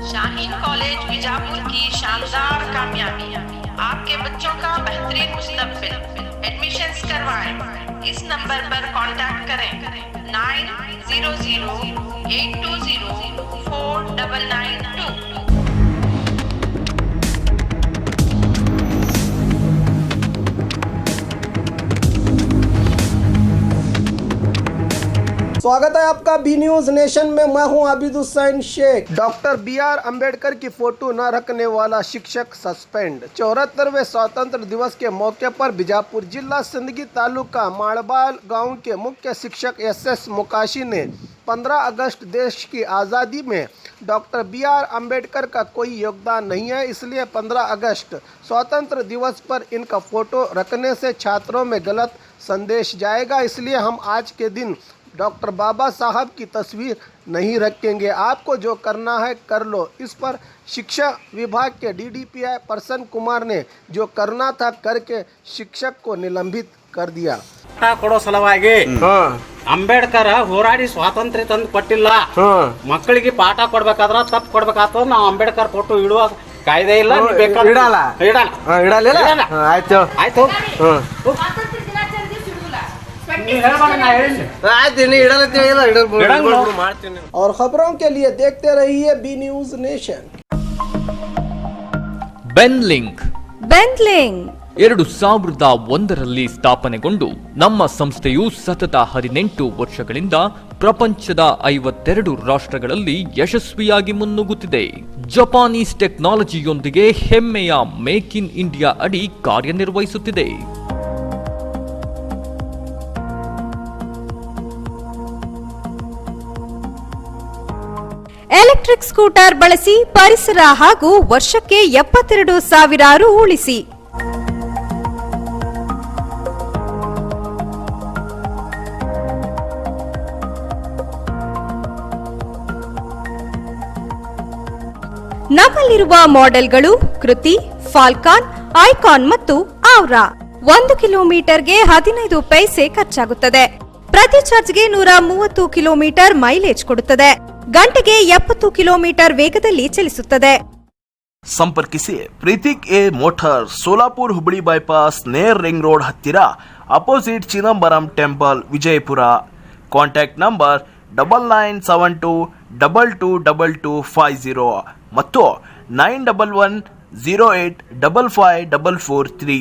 Shaheen college Bijapur की शानदार कामयाबी, आपके बच्चों का बेहतरीन मुस्तकबिल। एडमिशन्स करवाएं। इस नंबर पर कांटेक्ट करें 9008204992। स्वागत है आपका बी न्यूज नेशन में। मैं हूं आबिद हुसैन शेख। डॉक्टर BR अम्बेडकर की फोटो न रखने वाला शिक्षक सस्पेंड। 74वें स्वतंत्र दिवस के मौके पर बीजापुर जिला सिंदगी तालुका माड़बाल गांव के मुख्य शिक्षक SS मुकाशी ने 15 अगस्त देश की आज़ादी में डॉक्टर BR अम्बेडकर का कोई योगदान नहीं है, इसलिए 15 अगस्त स्वतंत्र दिवस पर इनका फोटो रखने से छात्रों में गलत संदेश जाएगा, इसलिए हम आज के दिन डॉक्टर बाबा साहब की तस्वीर नहीं रखेंगे। आपको जो करना है कर लो। इस पर शिक्षा विभाग के DDPI प्रसन्न कुमार ने जो करना था करके शिक्षक को निलंबित कर दिया। ಕೊಡೋ ಸಲುವಾಗಿ ಅಂಬೇಡ್ಕರ್ ಹೋರಾಡಿ ಸ್ವಾತಂತ್ರ್ಯ ತಂದು ಕೊಟ್ಟಿಲ್ಲ, ಮಕ್ಕಳಿಗೆ ಪಾಠ ಕೊಡ್ಬೇಕಾದ್ರ ತಪ್ಪು ಕೊಡ್ಬೇಕಾಗ್ತದ. ನಾವು ಅಂಬೇಡ್ಕರ್ ಫೋಟೋ ಇಡುವ ಕಾಯ್ದೆ ಇಲ್ಲ, ಆಯ್ತು ಆಯ್ತು. और खबरों के लिए देखते रहिए बी न्यूज नेशन। ಬೆನ್ಲಿಂಕ್ 2001ರಲ್ಲಿ ಸ್ಥಾಪನೆಗೊಂಡು ನಮ್ಮ ಸಂಸ್ಥೆಯು ಸತತ 18 ವರ್ಷಗಳಿಂದ ಪ್ರಪಂಚದ 52 ರಾಷ್ಟ್ರಗಳಲ್ಲಿ ಯಶಸ್ವಿಯಾಗಿ ಮುನ್ನುಗ್ಗುತ್ತಿದೆ. ಜಪಾನೀಸ್ ಟೆಕ್ನಾಲಜಿಯೊಂದಿಗೆ ಹೆಮ್ಮೆಯ ಮೇಕ್ ಇನ್ ಇಂಡಿಯಾ ಅಡಿ ಕಾರ್ಯನಿರ್ವಹಿಸುತ್ತಿದೆ. ಎಲೆಕ್ಟ್ರಿಕ್ ಸ್ಕೂಟರ್ ಬಳಸಿ ಪರಿಸರ ಹಾಗೂ ವರ್ಷಕ್ಕೆ 72,000 ರು ಉಳಿಸಿ. ನಮ್ಮಲ್ಲಿರುವ ಮಾಡೆಲ್ಗಳು ಕೃತಿ, ಫಾಲ್ಕಾನ್, ಐಕಾನ್ ಮತ್ತು ಔರಾ. 1 ಕಿಲೋಮೀಟರ್ಗೆ 15 ಪೈಸೆ ಖರ್ಚಾಗುತ್ತದೆ. ಪ್ರತಿ ಚಾರ್ಜ್ಗೆ 130 ಕಿಲೋಮೀಟರ್ ಮೈಲೇಜ್ ಕೊಡುತ್ತದೆ. ಗಂಟೆಗೆ 70 ಕಿಲೋಮೀಟರ್ ವೇಗದಲ್ಲಿ ಚಲಿಸುತ್ತದೆ. ಸಂಪರ್ಕಿಸಿ Preethik A motor, Solapur Hubballi bypass, near ring road ಹತ್ತಿರ, opposite Chidambaram temple, Vijayapura. Contact number 9972222250 ಮತ್ತು 9110855443.